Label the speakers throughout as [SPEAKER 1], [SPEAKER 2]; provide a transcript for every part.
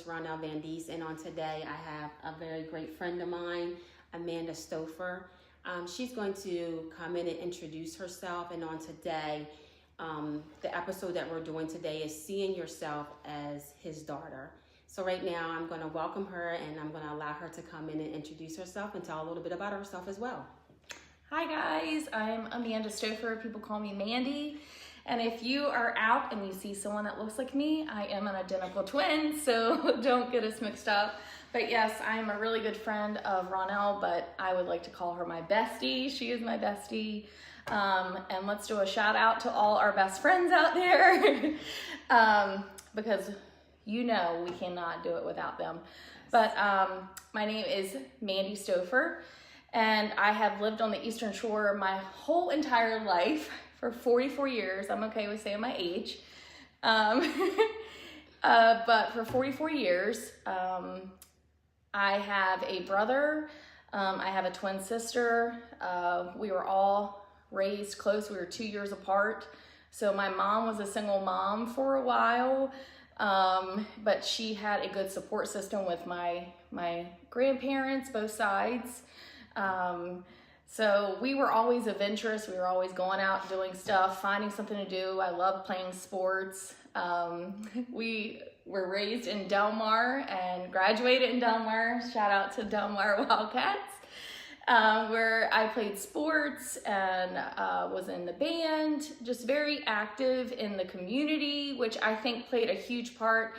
[SPEAKER 1] Roniell Vandaece, and on today I have a very great friend of mine, Amanda Stofer. She's going to come in and introduce herself, and on today, the episode that we're doing today is seeing yourself as his daughter. So right now I'm going to welcome her and I'm going to allow her to come in and introduce herself and tell a little bit about herself as well.
[SPEAKER 2] Hi guys, I'm Amanda Stofer. People call me Mandy. And if you are out and you see someone that looks like me, I am an identical twin, so don't get us mixed up. But yes, I'm a really good friend of Roniell, but I would like to call her my bestie. She is my bestie. And let's do a shout out to all our best friends out there because you know we cannot do it without them. But my name is Mandy Stofer, and I have lived on the Eastern Shore my whole entire life. For 44 years. I'm okay with saying my age. But for 44 years, I have a brother, I have a twin sister. We were all raised close. We were 2 years apart. So my mom was a single mom for a while, but she had a good support system with my grandparents, both sides. So we were always adventurous. We were always going out doing stuff, finding something to do. I loved playing sports. We were raised in Del Mar and graduated in Del Mar. Shout out to Del Mar Wildcats, where I played sports and was in the band, just very active in the community, which I think played a huge part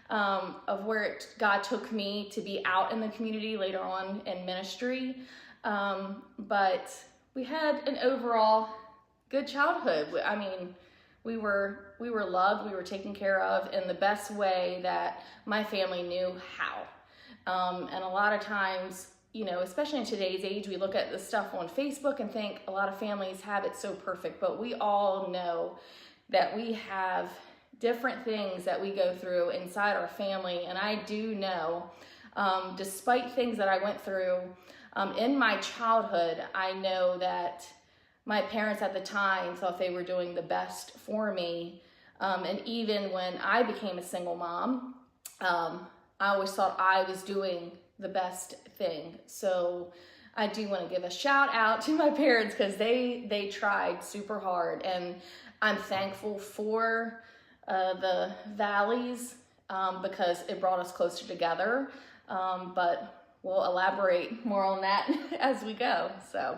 [SPEAKER 2] of where God took me to be out in the community later on in ministry. But we had an overall good childhood. I mean, we were loved, we were taken care of in the best way that my family knew how. And a lot of times, you know, especially in today's age, we look at the stuff on Facebook and think a lot of families have it so perfect, but we all know that we have different things that we go through inside our family. And I do know, despite things that I went through, in my childhood, I know that my parents at the time thought they were doing the best for me. And even when I became a single mom, I always thought I was doing the best thing. So I do want to give a shout out to my parents because they tried super hard. And I'm thankful for the valleys because it brought us closer together. But we'll elaborate more on that as we go. So,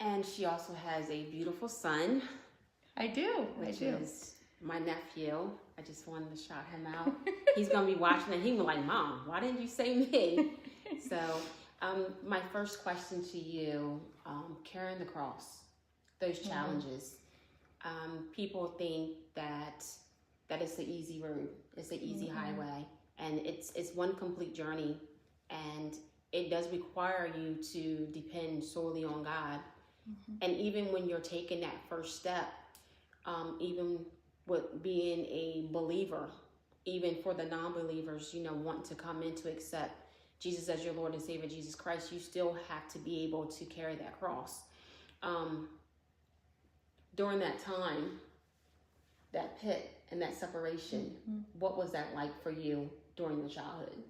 [SPEAKER 1] and she also has a beautiful son.
[SPEAKER 2] I do.
[SPEAKER 1] Which is my nephew. I just wanted to shout him out. He's gonna be watching and he'll be like, "Mom, why didn't you say me?" So, my first question to you, carrying the cross, those challenges. People think that it's the easy road, it's the easy highway, and it's one complete journey. And it does require you to depend solely on God. And even when you're taking that first step, even with being a believer, even for the non-believers, you know, wanting to come in to accept Jesus as your Lord and Savior, Jesus Christ, you still have to be able to carry that cross. During that time, that pit and that separation, what was that like for you during your childhood?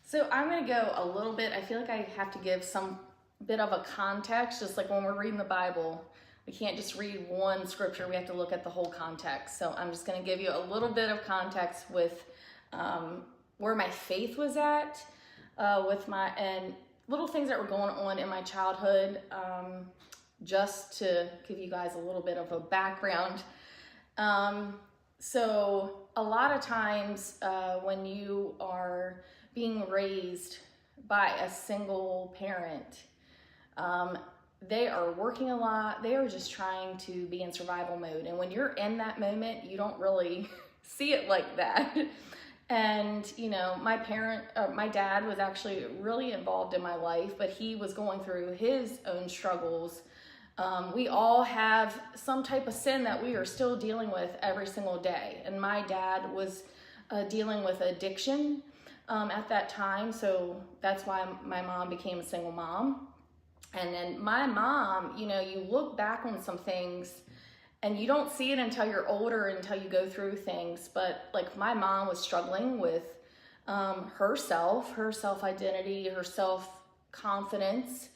[SPEAKER 2] So I'm going to go a little bit, I feel like I have to give some bit of a context, just like when we're reading the Bible, we can't just read one scripture, we have to look at the whole context. So I'm just going to give you a little bit of context with where my faith was at, and little things that were going on in my childhood, just to give you guys a little bit of a background. So a lot of times when you are being raised by a single parent, they are working a lot. They are just trying to be in survival mode. And when you're in that moment, you don't really see it like that. And, you know, my dad was actually really involved in my life, but he was going through his own struggles. We all have some type of sin that we are still dealing with every single day. And my dad was dealing with addiction at that time. So that's why my mom became a single mom. And then my mom, you know, you look back on some things and you don't see it until you're older, until you go through things. But like my mom was struggling with her self-identity, her self-confidence.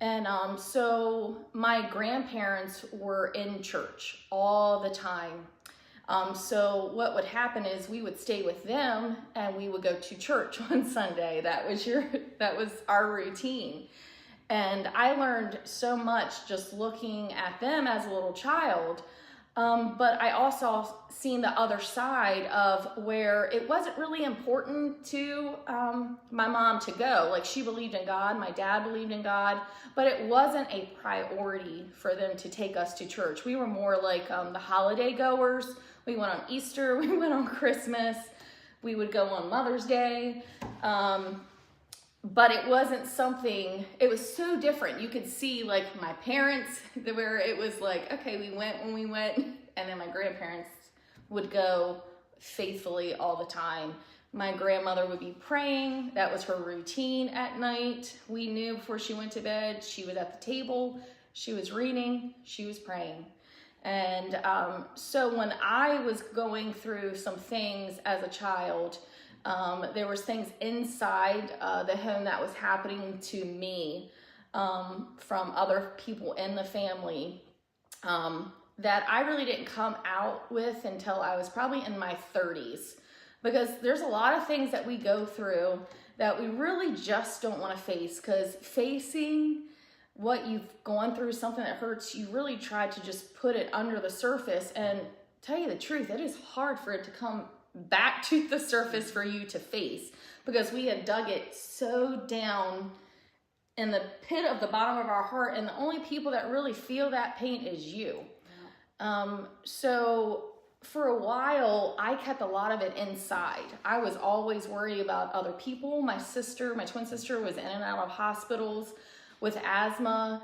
[SPEAKER 2] And so my grandparents were in church all the time. So what would happen is we would stay with them and we would go to church on Sunday. That was our routine. And I learned so much just looking at them as a little child. But I also seen the other side of where it wasn't really important to my mom to go. Like, she believed in God, my dad believed in God, but it wasn't a priority for them to take us to church. We were more like the holiday goers. We went on Easter, we went on Christmas, we would go on Mother's Day. But it wasn't something, it was so different. You could see like my parents, where it was like, okay, we went when we went, and then my grandparents would go faithfully all the time. My grandmother would be praying. That was her routine at night. We knew before she went to bed, she was at the table, she was reading, she was praying. And so when I was going through some things as a child, there was things inside the home that was happening to me from other people in the family that I really didn't come out with until I was probably in my 30s. Because there's a lot of things that we go through that we really just don't want to face, because facing what you've gone through, something that hurts, you really try to just put it under the surface. And tell you the truth, it is hard for it to come back to the surface for you to face, because we have dug it so down in the pit of the bottom of our heart, and the only people that really feel that pain is you. Yeah. So for a while, I kept a lot of it inside. I was always worried about other people. My twin sister was in and out of hospitals with asthma.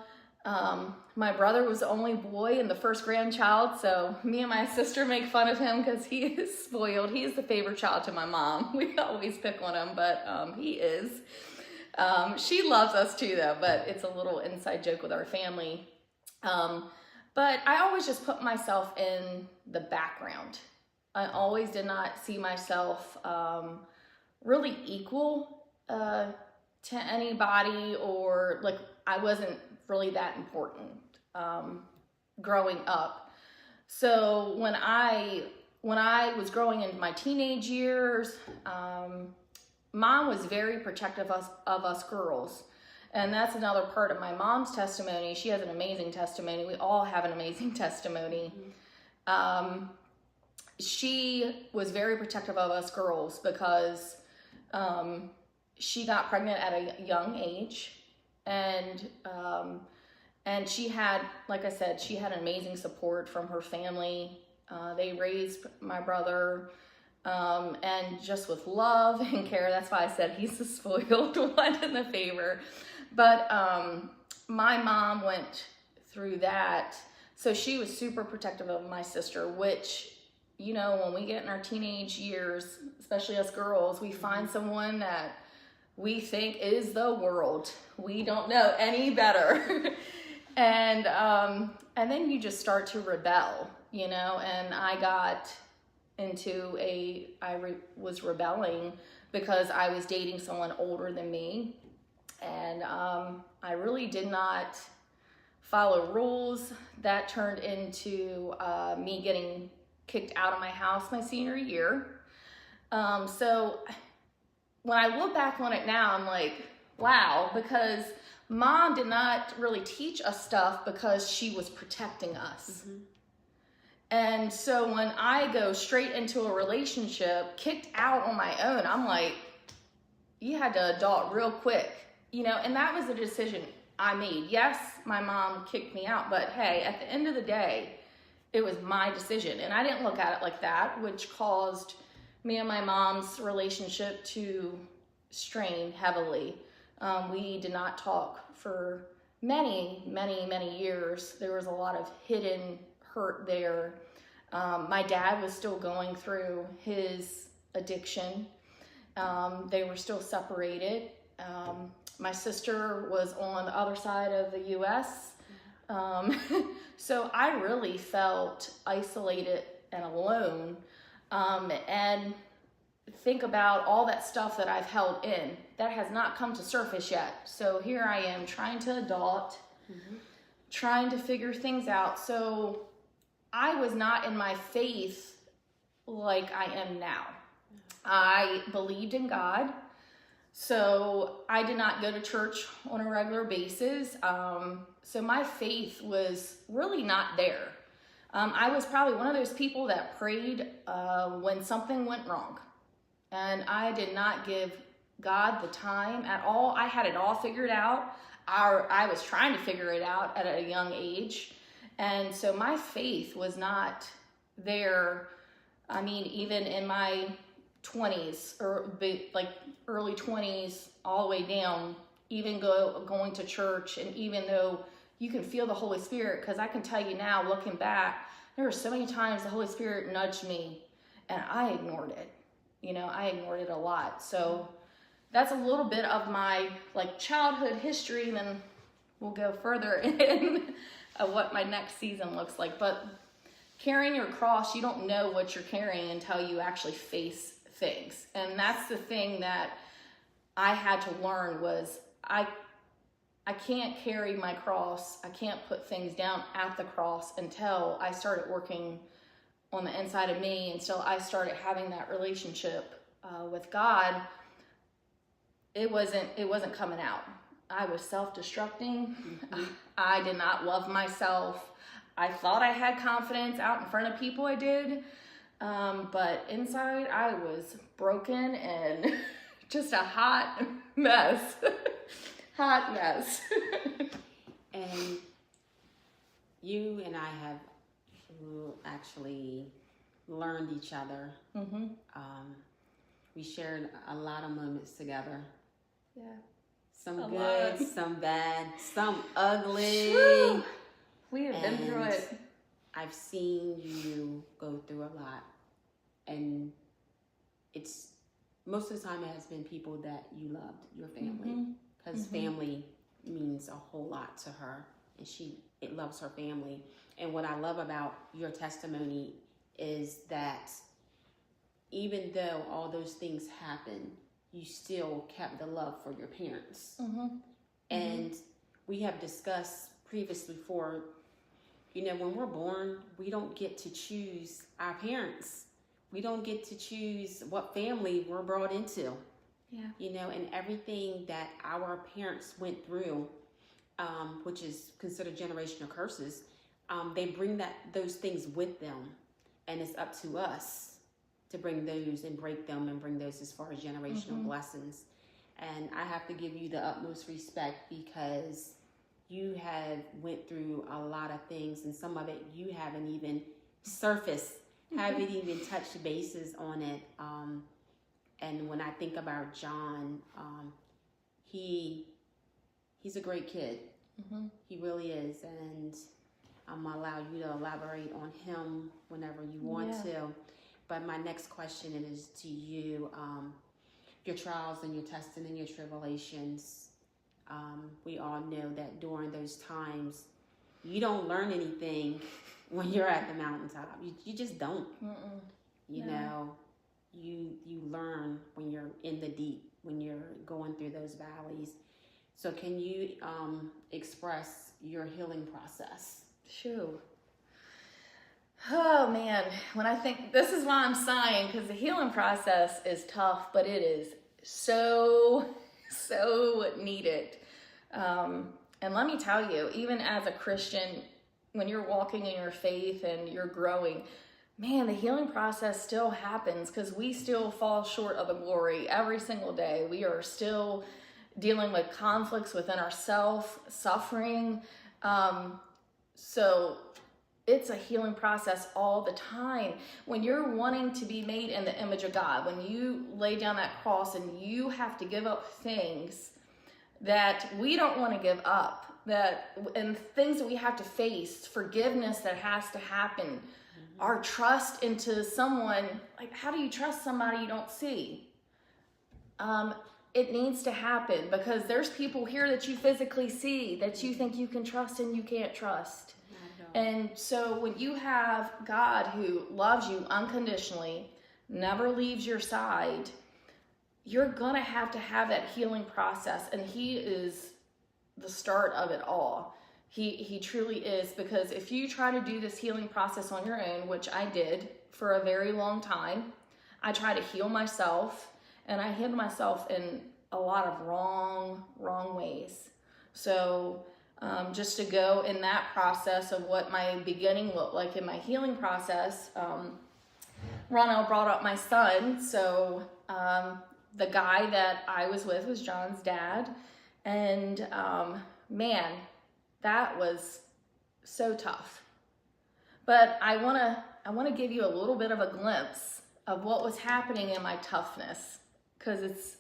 [SPEAKER 2] My brother was the only boy and the first grandchild, so me and my sister make fun of him because he is spoiled. He is the favorite child to my mom. We always pick on him, but he is. She loves us too, though, but it's a little inside joke with our family. But I always just put myself in the background. I always did not see myself really equal to anybody, or like I wasn't really that important growing up. So when I was growing into my teenage years, Mom was very protective of us girls. And that's another part of my mom's testimony. She has an amazing testimony. We all have an amazing testimony. Mm-hmm. She was very protective of us girls because she got pregnant at a young age. And she had, like I said, she had amazing support from her family. They raised my brother, and just with love and care. That's why I said he's the spoiled one in the favor. But my mom went through that. So she was super protective of my sister, which, you know, when we get in our teenage years, especially us girls, we find someone that we think is the world. We don't know any better. And then you just start to rebel, you know, and I got into was rebelling because I was dating someone older than me. And I really did not follow rules. That turned into me getting kicked out of my house my senior year. So when I look back on it now, I'm like, wow, because Mom did not really teach us stuff because she was protecting us. Mm-hmm. And so when I go straight into a relationship, kicked out on my own, I'm like, you had to adult real quick, you know, and that was a decision I made. Yes, my mom kicked me out, but hey, at the end of the day, it was my decision. And I didn't look at it like that, which caused me and my mom's relationship to strain heavily. We did not talk for many years. There was a lot of hidden hurt there. My dad was still going through his addiction. They were still separated. My sister was on the other side of the US. So I really felt isolated and alone. And think about all that stuff that I've held in that has not come to surface yet. So here I am trying to adult, trying to figure things out. So I was not in my faith like I am now. I believed in God. So I did not go to church on a regular basis. So my faith was really not there. I was probably one of those people that prayed when something went wrong. And I did not give God the time at all. I had it all figured out. I was trying to figure it out at a young age. And so my faith was not there. I mean, even in my 20s or like early 20s all the way down, even going to church, and even though you can feel the Holy Spirit, because I can tell you now, looking back, there were so many times the Holy Spirit nudged me and I ignored it. I ignored it a lot. So that's a little bit of my like childhood history, and then we'll go further in what my next season looks like. But carrying your cross, you don't know what you're carrying until you actually face things. And that's the thing that I had to learn was I can't carry my cross. I can't put things down at the cross until I started working on the inside of me, until I started having that relationship with God. It wasn't coming out. I was self-destructing. I did not love myself. I thought I had confidence out in front of people. I did. But inside I was broken and just a hot mess. Hot mess.
[SPEAKER 1] And you and I have actually learned each other. We shared a lot of moments together.
[SPEAKER 2] Yeah.
[SPEAKER 1] Some good, some bad, some ugly.
[SPEAKER 2] Woo! We have been through it.
[SPEAKER 1] I've seen you go through a lot. And it's most of the time it has been people that you loved, your family. Because family means a whole lot to her. And it loves her family. And what I love about your testimony is that even though all those things happened, you still kept the love for your parents. And we have discussed previously when we're born, we don't get to choose our parents. We don't get to choose what family we're brought into. Yeah. And everything that our parents went through, which is considered generational curses, they bring those things with them. And it's up to us to bring those and break them and bring those as far as generational blessings. And I have to give you the utmost respect, because you have went through a lot of things, and some of it you haven't even surfaced, haven't even touched bases on it. And when I think about John, he's a great kid. He really is. And I'm going to allow you to elaborate on him whenever you want to. But my next question is to you. Your trials and your testing and your tribulations, we all know that during those times, you don't learn anything when you're at the mountaintop. You just don't. You know, you learn when you're in the deep, when you're going through those valleys. So can you express your healing process?
[SPEAKER 2] Sure. Oh man, when I think, this is why I'm sighing, because the healing process is tough, but it is so needed. And let me tell you, even as a Christian, when you're walking in your faith and you're growing, man, the healing process still happens, because we still fall short of the glory every single day. We are still dealing with conflicts within ourselves, suffering. So it's a healing process all the time. When you're wanting to be made in the image of God, when you lay down that cross and you have to give up things that we don't want to give up, and things that we have to face, forgiveness that has to happen, our trust into someone, like how do you trust somebody you don't see? It needs to happen, because there's people here that you physically see that you think you can trust and you can't trust. And so when you have God who loves you unconditionally, never leaves your side, you're gonna have that healing process, and he is the start of it all. He truly is, because if you try to do this healing process on your own, which I did for a very long time, I tried to heal myself, and I healed myself in a lot of wrong ways. So just to go in that process of what my beginning looked like in my healing process, Roniell brought up my son. So the guy that I was with was John's dad, and man, that was so tough. But I want to give you a little bit of a glimpse of what was happening in my toughness, because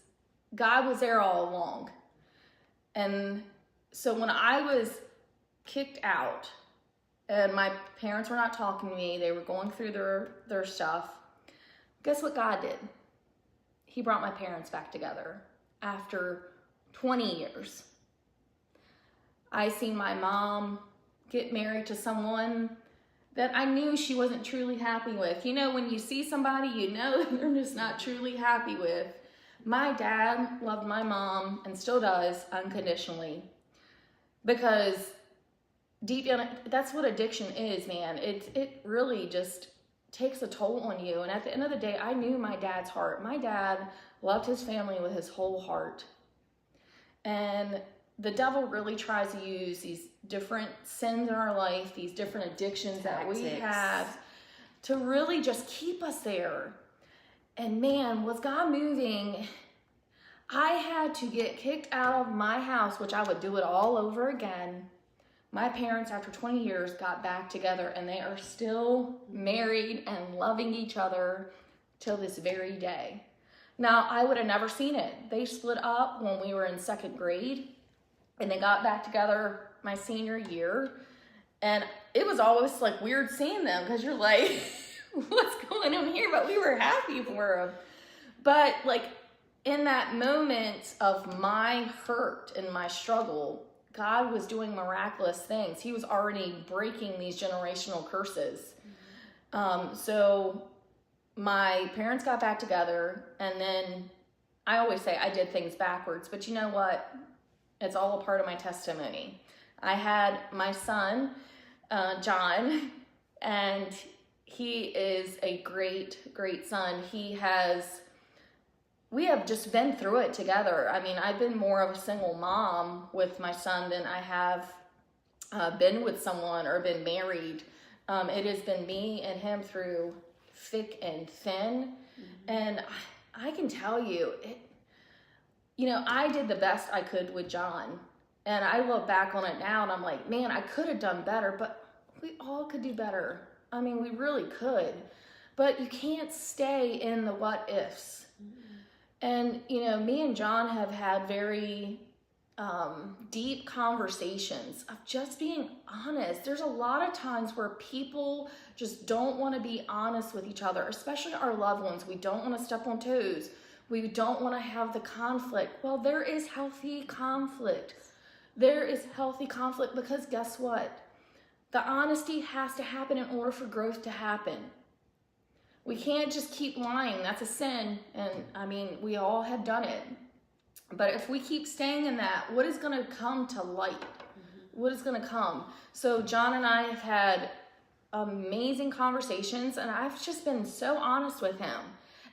[SPEAKER 2] God was there all along. And so when I was kicked out and my parents were not talking to me, they were going through their stuff, guess what God did? He brought my parents back together after 20 years. I seen my mom get married to someone that I knew she wasn't truly happy with. You know, when you see somebody you know they're just not truly happy with. My dad loved my mom and still does unconditionally, because deep down, that's what addiction is, man. It really just takes a toll on you. And at the end of the day, I knew my dad's heart. My dad loved his family with his whole heart. And the devil really tries to use these different sins in our life, these different addictions that we have, to really just keep us there. And man, was God moving. I had to get kicked out of my house, which I would do it all over again. My parents, after 20 years, got back together, and they are still married and loving each other till this very day. Now, I would have never seen it. They split up when we were in second grade, and they got back together my senior year. And it was always like weird seeing them, because you're like, what's going on here? But we were happy for them. But like in that moment of my hurt and my struggle, God was doing miraculous things. He was already breaking these generational curses. So my parents got back together, and then I always say I did things backwards, but you know what? It's all a part of my testimony. I had my son, John, and he is a great, great son. We have just been through it together. I mean, I've been more of a single mom with my son than I have been with someone or been married. It has been me and him through thick and thin. And I can tell you, I did the best I could with John. And I look back on it now and I'm like, man, I could have done better, but we all could do better. I mean, we really could. But you can't stay in the what ifs. And, me and John have had very deep conversations of just being honest. There's a lot of times where people just don't want to be honest with each other, especially our loved ones. We don't want to step on toes. We don't want to have the conflict. Well, there is healthy conflict. There is healthy conflict, because guess what? The honesty has to happen in order for growth to happen. We can't just keep lying. That's a sin. And I mean, we all have done it. But if we keep staying in that, what is going to come to light? What is going to come? So John and I have had amazing conversations, and I've just been so honest with him.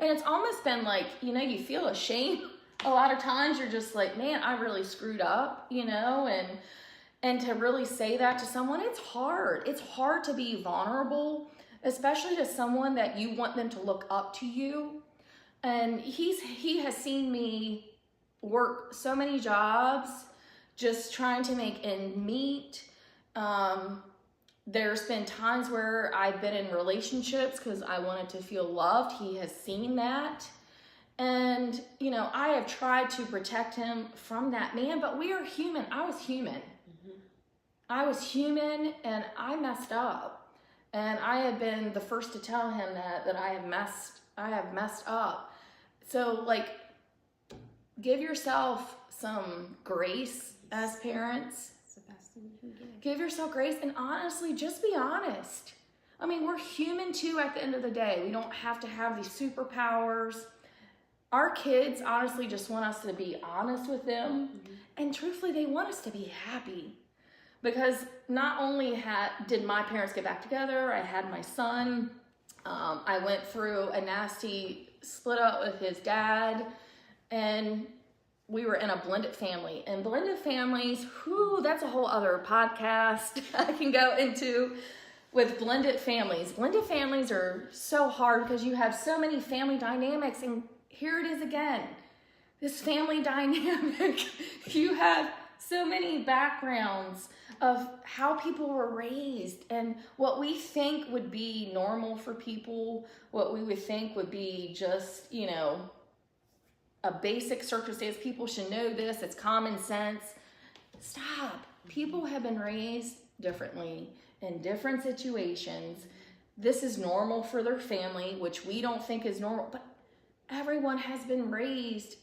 [SPEAKER 2] And it's almost been like, you feel ashamed. A lot of times you're just like, man, I really screwed up, and to really say that to someone, it's hard. It's hard to be vulnerable, especially to someone that you want them to look up to you. And he has seen me work so many jobs, just trying to make ends meet. There's been times where I've been in relationships because I wanted to feel loved. He has seen that. And, you know, I have tried to protect him from that man, but we are human. I was human. I was human and I messed up. And I have been the first to tell him that I have messed up. So, like, give yourself some grace as parents. Give yourself grace and honestly, just be honest. I mean, we're human too at the end of the day. We don't have to have these superpowers. Our kids honestly just want us to be honest with them. And truthfully, they want us to be happy. Because not only did my parents get back together, I had my son. I went through a nasty split up with his dad. And we were in a blended family, and blended families, that's a whole other podcast I can go into with blended families. Blended families are so hard because you have so many family dynamics, and here it is again. This family dynamic, you have so many backgrounds of how people were raised and what we think would be normal for people, what we would think would be just, you know, a basic circumstance. People should know this. It's common sense. Stop. People have been raised differently in different situations. This is normal for their family, which we don't think is normal, but everyone has been raised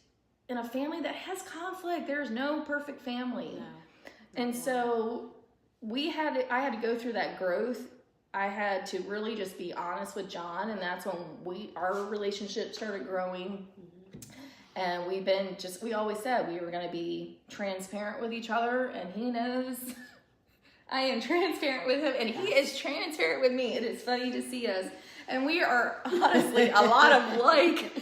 [SPEAKER 2] in a family that has conflict. There's no perfect family. No. And so I had to go through that growth. I had to really just be honest with John, and that's when our relationship started growing. And we always said we were going to be transparent with each other, and he knows I am transparent with him, and he is transparent with me. It is funny to see us. And we are honestly a lot of like,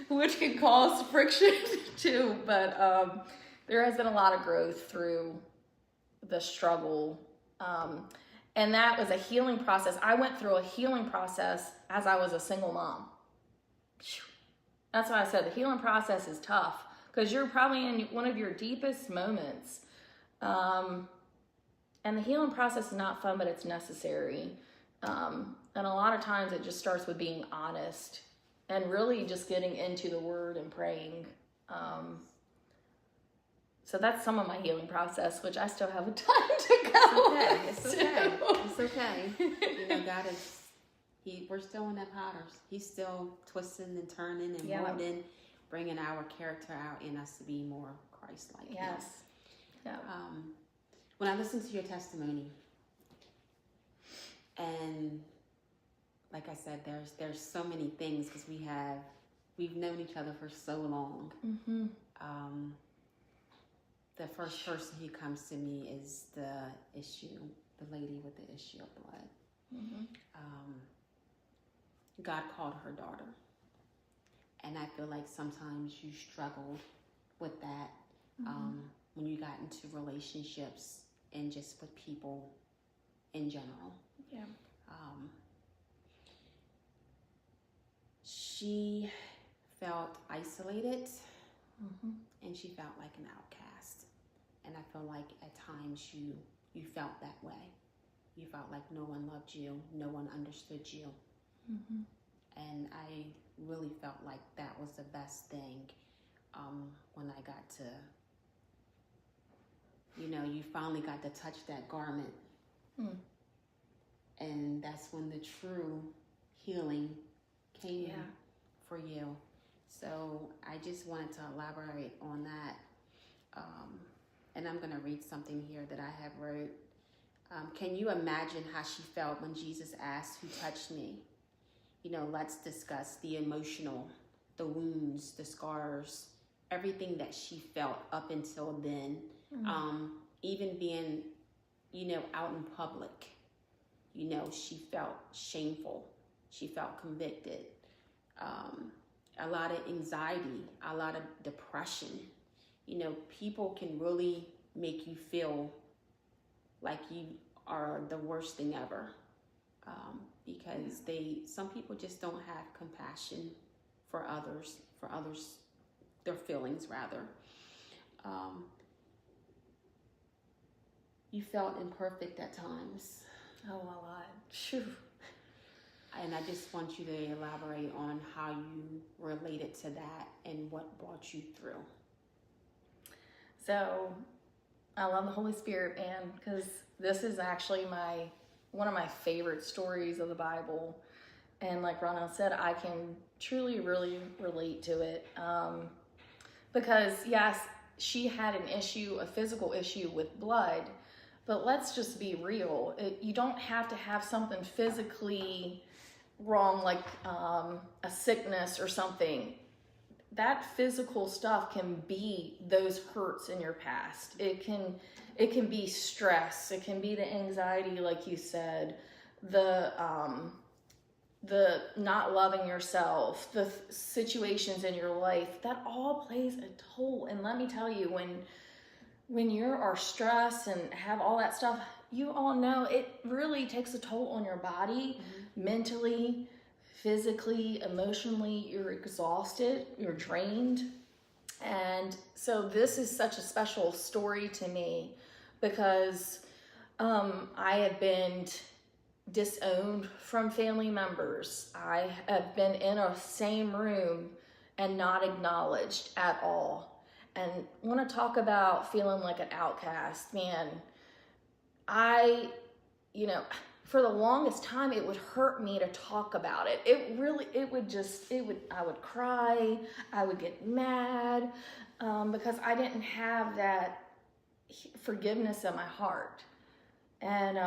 [SPEAKER 2] which can cause friction too. But there has been a lot of growth through the struggle. And that was a healing process. I went through a healing process as I was a single mom. That's why I said the healing process is tough, because you're probably in one of your deepest moments. And the healing process is not fun, but it's necessary. And a lot of times it just starts with being honest and really just getting into the word and praying. So that's some of my healing process, which I still have a time to go.
[SPEAKER 1] It's okay. It's okay. You know, God is... we're still in that potters. He's still twisting and turning and molding, bringing our character out in us to be more Christ-like.
[SPEAKER 2] Yes.
[SPEAKER 1] Yeah. When I listen to your testimony, and like I said, there's so many things because we've known each other for so long. The first person who comes to me is the lady with the issue of blood. God called her daughter. And I feel like sometimes you struggled with that when you got into relationships and just with people in general. Yeah. She felt isolated and she felt like an outcast. And I feel like at times you felt that way. You felt like no one loved you, no one understood you. And I really felt like that was the best thing when I got to, you finally got to touch that garment. And that's when the true healing came for you. So I just wanted to elaborate on that. And I'm going to read something here that I have wrote. Can you imagine how she felt when Jesus asked, "Who touched me?" Let's discuss the emotional, the wounds, the scars, everything that she felt up until then. Even being, out in public, she felt shameful. She felt convicted. A lot of anxiety, a lot of depression. People can really make you feel like you are the worst thing ever. Because some people just don't have compassion for others, their feelings rather. You felt imperfect at times.
[SPEAKER 2] Oh, a lot. Phew.
[SPEAKER 1] And I just want you to elaborate on how you related to that and what brought you through.
[SPEAKER 2] So I love the Holy Spirit, man, because this is actually one of my favorite stories of the Bible. And like Roniell said, I can truly, really relate to it. Because yes, she had an issue, a physical issue with blood, but let's just be real. You don't have to have something physically wrong, like a sickness or something. That physical stuff can be those hurts in your past. It can be stress. It can be the anxiety, like you said, the not loving yourself, the situations in your life. That all plays a toll. And let me tell you, when you are stressed and have all that stuff, you all know it really takes a toll on your body, mentally, physically, emotionally. You're exhausted, you're drained. And so this is such a special story to me because I have been disowned from family members. I have been in a same room and not acknowledged at all. And want to talk about feeling like an outcast, man. I for the longest time, it would hurt me to talk about it. I would cry, I would get mad, because I didn't have that forgiveness in my heart. And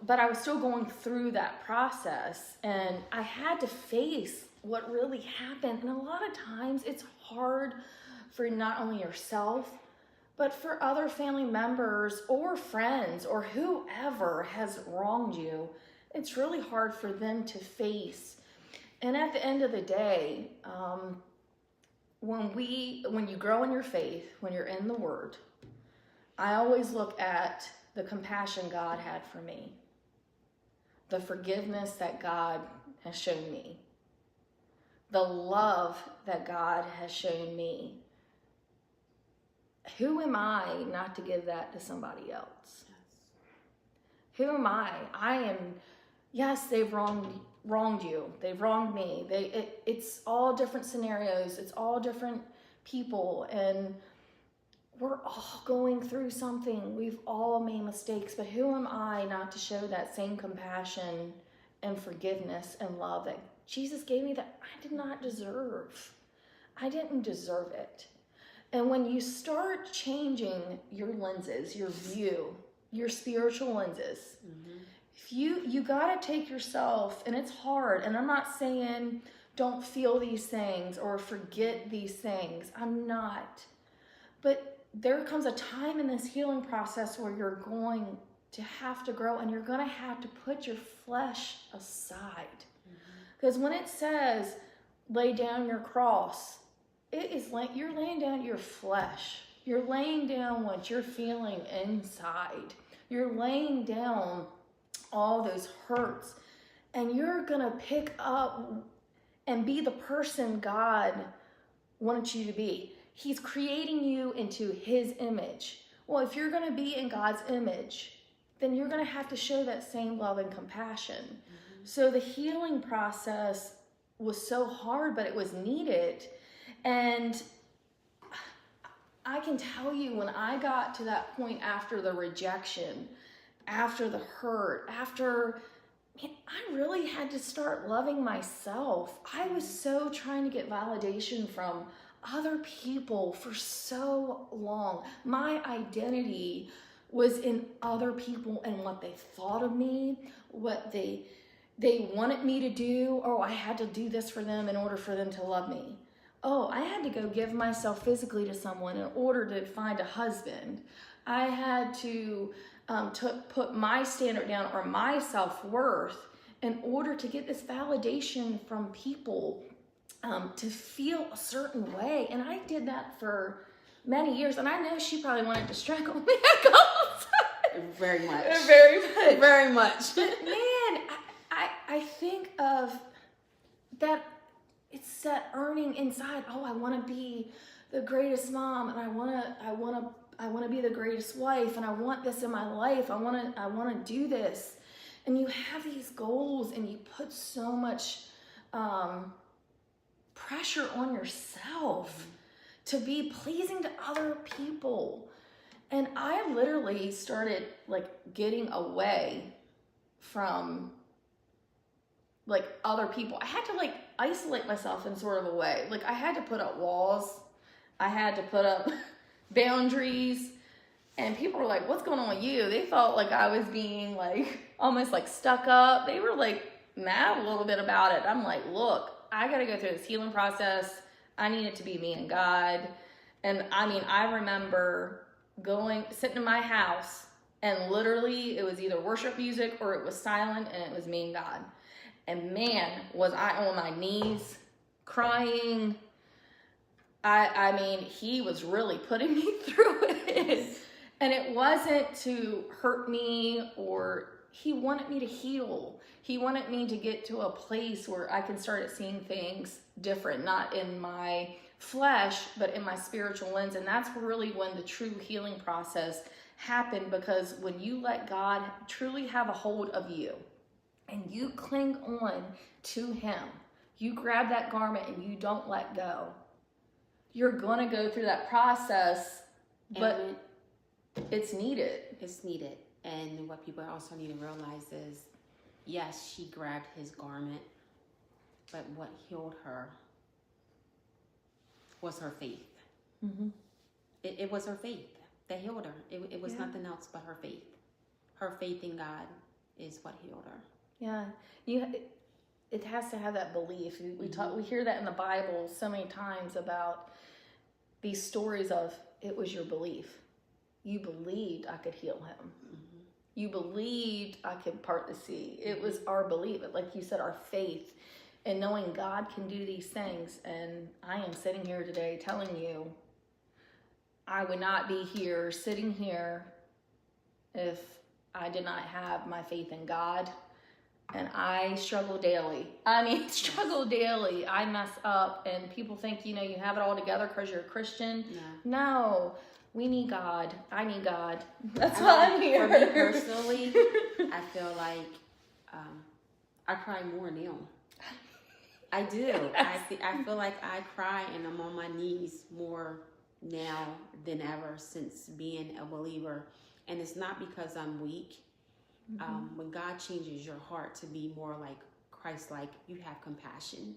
[SPEAKER 2] but I was still going through that process, and I had to face what really happened. And a lot of times it's hard for not only yourself, but for other family members or friends or whoever has wronged you. It's really hard for them to face. And at the end of the day, when you grow in your faith, when you're in the Word, I always look at the compassion God had for me, the forgiveness that God has shown me, the love that God has shown me. Who am I not to give that to somebody else? Yes. Who am I? Yes, they've wronged you. They've wronged me. It's all different scenarios. It's all different people. And we're all going through something. We've all made mistakes. But who am I not to show that same compassion and forgiveness and love that Jesus gave me that I did not deserve? I didn't deserve it. And when you start changing your lenses, your view, your spiritual lenses, if you got to take yourself, and it's hard, and I'm not saying don't feel these things or forget these things. I'm not. But there comes a time in this healing process where you're going to have to grow, and you're going to have to put your flesh aside. Because when it says, lay down your cross, it is like you're laying down your flesh. You're laying down what you're feeling inside. You're laying down all those hurts. And you're going to pick up and be the person God wanted you to be. He's creating you into His image. Well, if you're going to be in God's image, then you're going to have to show that same love and compassion. So the healing process was so hard, but it was needed. And I can tell you, when I got to that point after the rejection, after the hurt, I really had to start loving myself. I was so trying to get validation from other people for so long. My identity was in other people and what they thought of me, what they wanted me to do. Oh, I had to do this for them in order for them to love me. Oh, I had to go give myself physically to someone in order to find a husband. I had to put my standard down, or my self-worth, in order to get this validation from people, to feel a certain way. And I did that for many years. And I know she probably wanted to strangle me a couple times.
[SPEAKER 1] Very much.
[SPEAKER 2] Very much.
[SPEAKER 1] Very much.
[SPEAKER 2] But man, I think of that. It's that earning inside. Oh, I want to be the greatest mom, and I want to want to be the greatest wife, and I want this in my life. I want to do this. And you have these goals, and you put so much pressure on yourself to be pleasing to other people. And I literally started like getting away from like other people. I had to like isolate myself in sort of a way. Like I had to put up walls. I had to put up boundaries. And people were like, what's going on with you? They felt like I was being like almost like stuck up. They were like mad a little bit about it. I'm like, look, I got to go through this healing process. I need it to be me and God. And I mean, I remember sitting in my house, and literally it was either worship music or it was silent, and it was me and God. And man, was I on my knees crying. I mean, he was really putting me through it. And it wasn't to hurt me, or he wanted me to heal. He wanted me to get to a place where I can start seeing things different, not in my flesh, but in my spiritual lens. And that's really when the true healing process happened, because when you let God truly have a hold of you and you cling on to him, you grab that garment and you don't let go, you're going to go through that process, but it's needed.
[SPEAKER 1] It's needed. And what people also need to realize is, yes, she grabbed his garment, but what healed her was her faith. Mm-hmm. It was her faith that healed her. It was nothing else but her faith. Her faith in God is what healed her.
[SPEAKER 2] Yeah, it has to have that belief. We hear that in the Bible so many times about these stories of, it was your belief. You believed I could heal him. Mm-hmm. You believed I could part the sea. It was our belief, like you said, our faith, and knowing God can do these things. And I am sitting here today telling you, I would not be here, sitting here, if I did not have my faith in God. And I struggle daily. I mess up, and people think, you have it all together because you're a Christian. No, we need God. I need God. That's why I'm here.
[SPEAKER 1] For me personally, I feel like I cry more now. I do. I feel like I cry and I'm on my knees more now than ever since being a believer. And it's not because I'm weak. Mm-hmm. When God changes your heart to be more like Christ-like, you have compassion.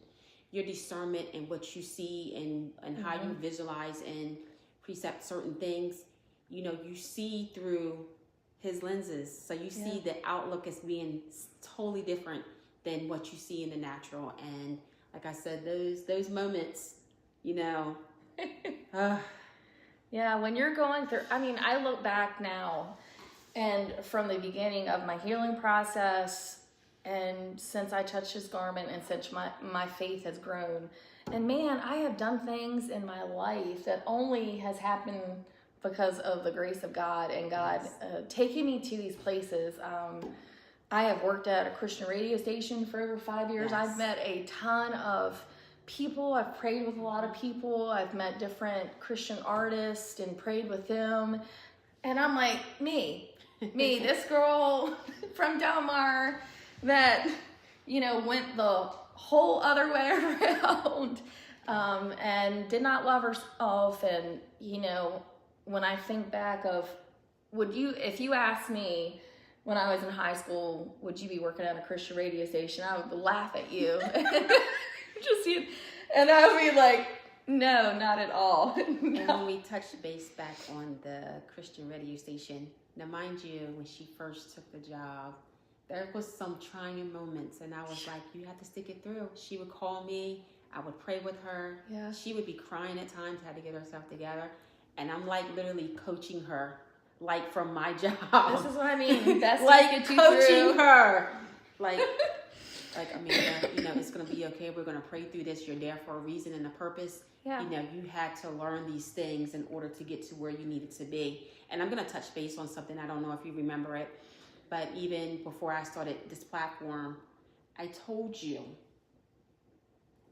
[SPEAKER 1] Your discernment and what you see and how you visualize and precept certain things, you see through his lenses. So you see the outlook as being totally different than what you see in the natural. And like I said, those moments,
[SPEAKER 2] Yeah, when you're going through, I look back now, and from the beginning of my healing process, and since I touched his garment, and since my faith has grown, and man, I have done things in my life that only has happened because of the grace of God, and God taking me to these places. I have worked at a Christian radio station for over 5 years. Yes. I've met a ton of people. I've prayed with a lot of people. I've met different Christian artists and prayed with them. And I'm like, me, this girl from Del Mar that, went the whole other way around, and did not love herself. And, when I think back of, if you asked me when I was in high school, would you be working at a Christian radio station? I would laugh at you. And I would be like, no, not at all. No.
[SPEAKER 1] And when we touched base back on the Christian radio station, now mind you, when she first took the job, there was some trying moments, and I was like, you have to stick it through. She would call me, I would pray with her. Yeah. She would be crying at times, had to get herself together. And I'm like literally coaching her, like from my job.
[SPEAKER 2] This is what I mean. That's
[SPEAKER 1] like coaching her. Like Amanda, it's going to be okay. We're going to pray through this. You're there for a reason and a purpose. Yeah. You had to learn these things in order to get to where you needed to be. And I'm going to touch base on something. I don't know if you remember it, but even before I started this platform, I told you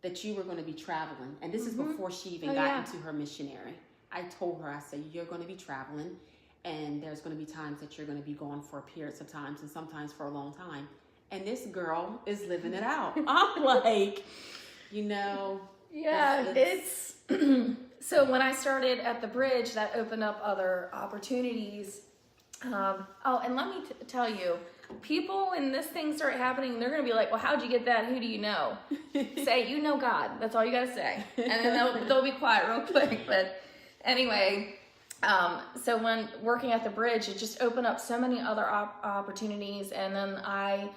[SPEAKER 1] that you were going to be traveling. And this is before she even got into her missionary. I told her, I said, you're going to be traveling, and there's going to be times that you're going to be gone for periods of times, and sometimes for a long time. And this girl is living it out. I'm like, you know.
[SPEAKER 2] Yeah, it's so when I started at the bridge, that opened up other opportunities. And let me tell you, people, when this thing start happening, they're going to be like, well, how'd you get that? Who do you know? Say, you know God. That's all you got to say. And then they'll be quiet real quick. But anyway, so when working at the bridge, it just opened up so many other opportunities. And then I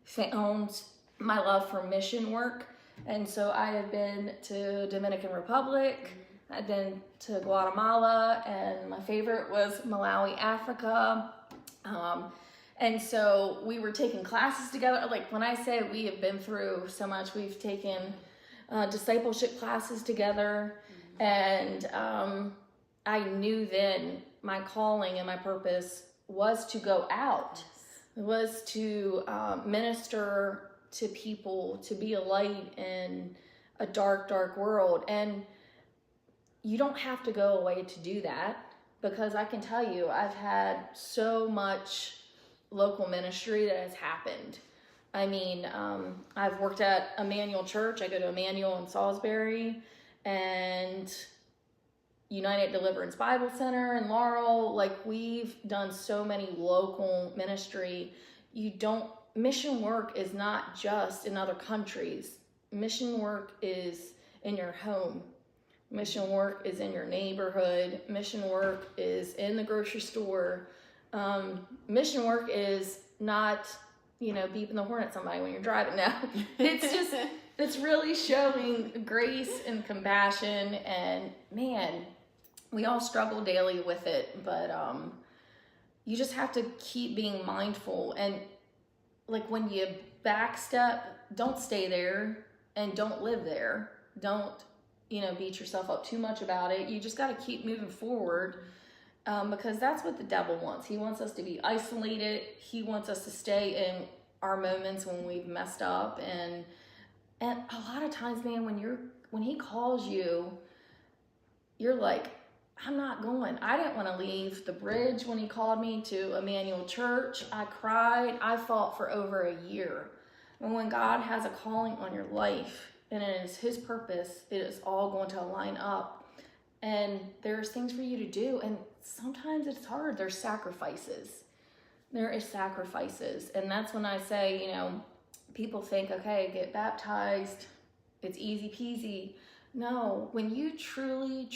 [SPEAKER 2] found my love for mission work. And so I have been to Dominican Republic, I've been to Guatemala, and my favorite was Malawi, Africa. And so we were taking classes together. Like when I say we have been through so much, we've taken discipleship classes together. And I knew then my calling and my purpose was to go out, was to minister to people, to be a light in a dark, dark world. And you don't have to go away to do that, because I can tell you, I've had so much local ministry that has happened. I mean, I've worked at Emmanuel Church. I go to Emmanuel in Salisbury, and United Deliverance Bible Center in Laurel. Like, we've done so many local ministry. Mission work is not just in other countries. Mission work is in your home. Mission work is in your neighborhood. Mission work is in the grocery store. Mission work is not, beeping the horn at somebody when you're driving now. It's really showing grace and compassion, and man, we all struggle daily with it, but you just have to keep being mindful. And like when you backstep, don't stay there and don't live there. Don't, beat yourself up too much about it. You just got to keep moving forward, because that's what the devil wants. He wants us to be isolated. He wants us to stay in our moments when we've messed up. And a lot of times, man, when he calls you, you're like, I'm not going. I didn't want to leave the bridge when he called me to Emmanuel Church. I cried. I fought for over a year. And when God has a calling on your life, and it is his purpose, it is all going to line up. And there's things for you to do. And sometimes it's hard. There's sacrifices. There is sacrifices. And that's when I say, people think, okay, get baptized, it's easy peasy. No, when you truly,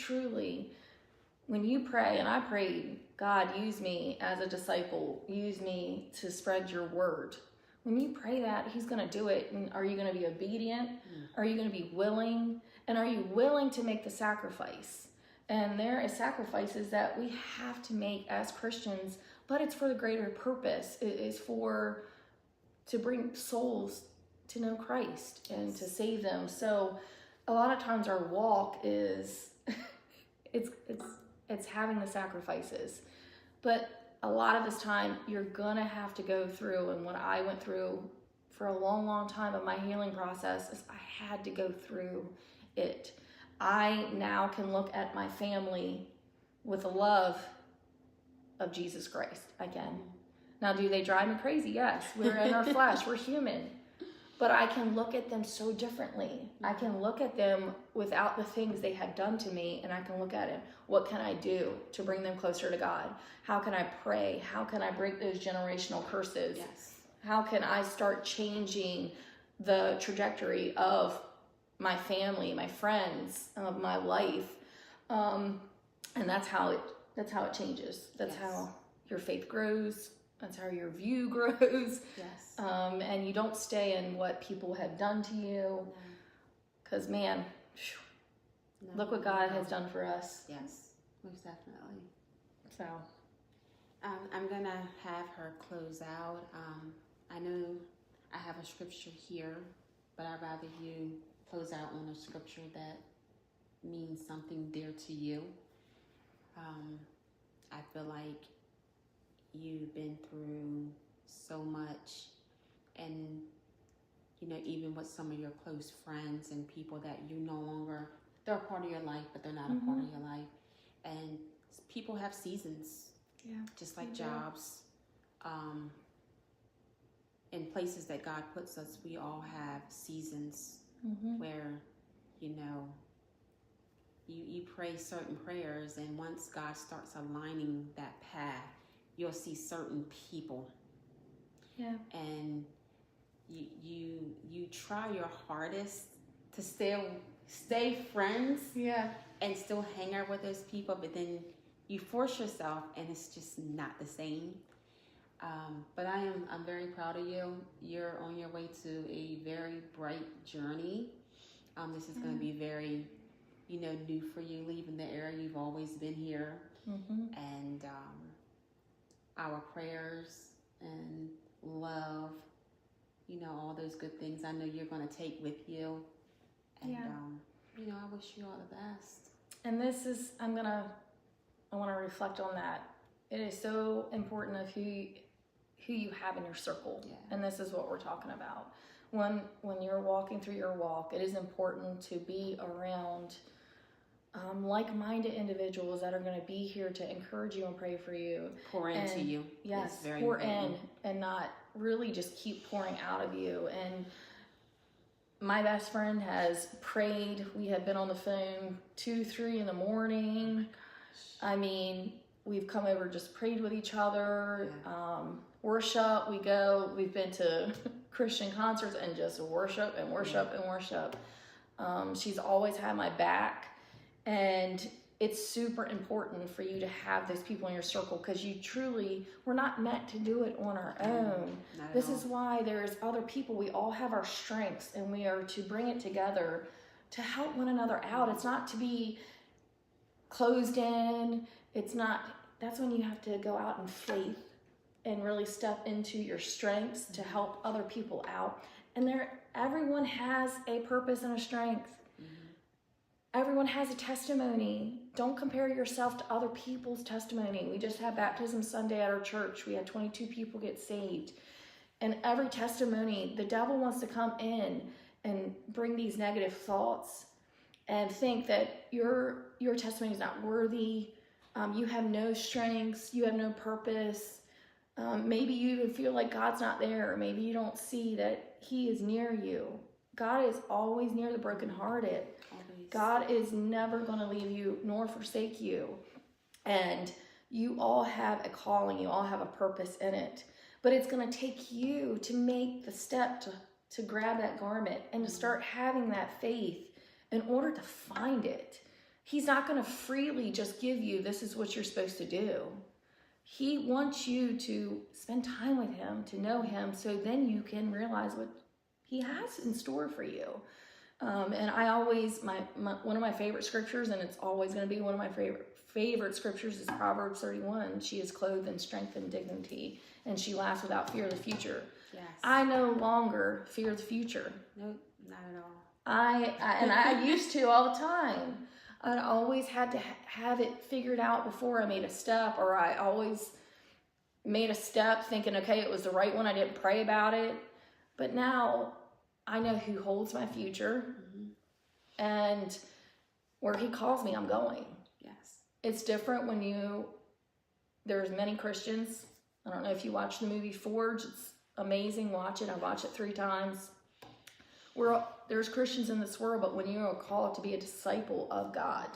[SPEAKER 2] when you pray, and I prayed, God, use me as a disciple, use me to spread your word. When you pray that, he's going to do it. And are you going to be obedient? Are you going to be willing? And are you willing to make the sacrifice? And there are sacrifices that we have to make as Christians, but it's for the greater purpose. It is to bring souls to know Christ and to save them. So a lot of times our walk is, it's having the sacrifices. But a lot of this time, you're gonna have to go through, and what I went through for a long, long time of my healing process is I had to go through it. I now can look at my family with the love of Jesus Christ again. Now, do they drive me crazy? Yes, we're in our flesh, we're human. But I can look at them so differently. I can look at them without the things they have done to me, and I can look at it. What can I do to bring them closer to God? How can I pray? How can I break those generational curses?
[SPEAKER 1] Yes.
[SPEAKER 2] How can I start changing the trajectory of my family, my friends, of my life? And that's how it changes. That's how your faith grows. That's how your view grows.
[SPEAKER 1] Yes.
[SPEAKER 2] And you don't stay in what people have done to you. Because, man, look what God has done for us.
[SPEAKER 1] Yes, most definitely.
[SPEAKER 2] So,
[SPEAKER 1] I'm going to have her close out. I know I have a scripture here, but I'd rather you close out on a scripture that means something dear to you. I feel like you've been through so much, and even with some of your close friends and people that you no longer, they're a part of your life, but they're not a part of your life. And people have seasons, just like jobs. In places that God puts us, we all have seasons where, you know, you pray certain prayers, and once God starts aligning that path, you'll see certain people. Yeah. And you try your hardest to stay friends. Yeah. And still hang out with those people, but then you force yourself, and it's just not the same. But I'm very proud of you. You're on your way to a very bright journey. This is going to be very, you know, new for you, leaving the area. You've always been here. And our prayers and love, you know, all those good things I know you're going to take with you. And, you know, I wish you all the best.
[SPEAKER 2] And this is, I want to reflect on that. It is so important of who you have in your circle. Yeah. And this is what we're talking about. When you're walking through your walk, it is important to be around like-minded individuals that are going to be here to encourage you and pray for you.
[SPEAKER 1] Pour into you.
[SPEAKER 2] Yes, pour in and not really just keep pouring out of you. And my best friend has prayed. We have been on the phone 2-3 in the morning. Oh my gosh. I mean, we've come over, just prayed with each other. Yeah. Worship, we've been to Christian concerts and just worship and worship and worship. She's always had my back, and it's super important for you to have those people in your circle, because we're not meant to do it on our own. This is why there's other people. We all have our strengths, and we are to bring it together to help one another out. It's not to be closed in. That's when you have to go out in faith and really step into your strengths to help other people out. And everyone has a purpose and a strength. Everyone has a testimony. Don't compare yourself to other people's testimony. We just had baptism Sunday at our church. We had 22 people get saved. And every testimony, the devil wants to come in and bring these negative thoughts and think that your testimony is not worthy. You have no strengths. You have no purpose. Maybe you even feel like God's not there. Maybe you don't see that he is near you. God is always near the brokenhearted. Always. God is never going to leave you nor forsake you. And you all have a calling. You all have a purpose in it. But it's going to take you to make the step to grab that garment and to start having that faith in order to find it. He's not going to freely just give you, this is what you're supposed to do. He wants you to spend time with him, to know him, so then you can realize what he has in store for you. And I always, one of my favorite scriptures, and it's always going to be one of my favorite scriptures, is Proverbs 31. She is clothed in strength and dignity, and she laughs without fear of the future. Yes. I no longer fear the future.
[SPEAKER 1] Nope, not at all.
[SPEAKER 2] I used to all the time. I always had to have it figured out before I made a step, or I always made a step thinking, okay, it was the right one. I didn't pray about it. But now I know who holds my future, and where he calls me, I'm going. Yes. It's different when there's many Christians. I don't know if you watch the movie Forge. It's amazing. Watch it. I watched it 3 times. There's Christians in this world, but when you are called to be a disciple of God,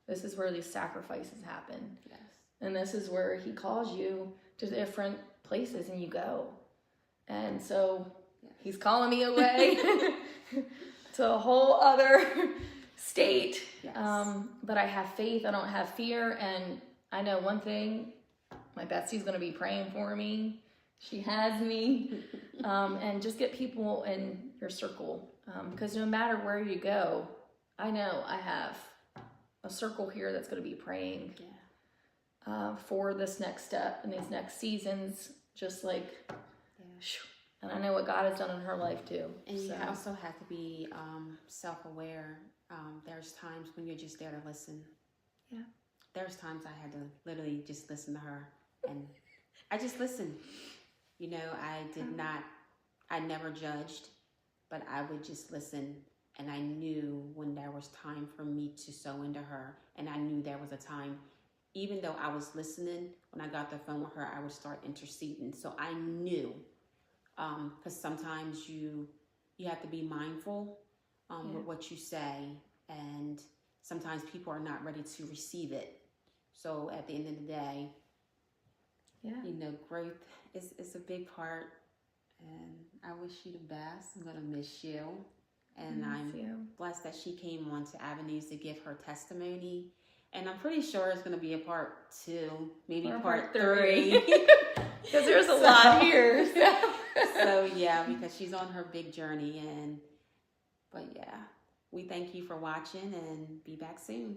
[SPEAKER 2] this is where these sacrifices happen. Yes. And this is where he calls you to different places, and you go. And so he's calling me away to a whole other state. Yes. But I have faith. I don't have fear. And I know one thing, my Betsy's going to be praying for me. She has me. And just get people in your circle. Because no matter where you go, I know I have a circle here that's going to be praying for this next step and these next seasons, just like, and I know what God has done in her life too.
[SPEAKER 1] And you also have to be self-aware. There's times when you're just there to listen. Yeah. There's times I had to literally just listen to her, and I just listened. You know, I never judged, but I would just listen And I knew when there was time for me to sow into her. And I knew there was a time, even though I was listening, when I got the phone with her, I would start interceding. So I knew, because sometimes you have to be mindful with what you say. And sometimes people are not ready to receive it. So at the end of the day, you know, growth is a big part. And I wish you the best. I'm going to miss you. And I'm blessed that she came on to Avenues to give her testimony. And I'm pretty sure it's going to be a part 2, maybe part 3.
[SPEAKER 2] Because there's a lot here.
[SPEAKER 1] So yeah, because she's on her big journey. But yeah, we thank you for watching and be back soon.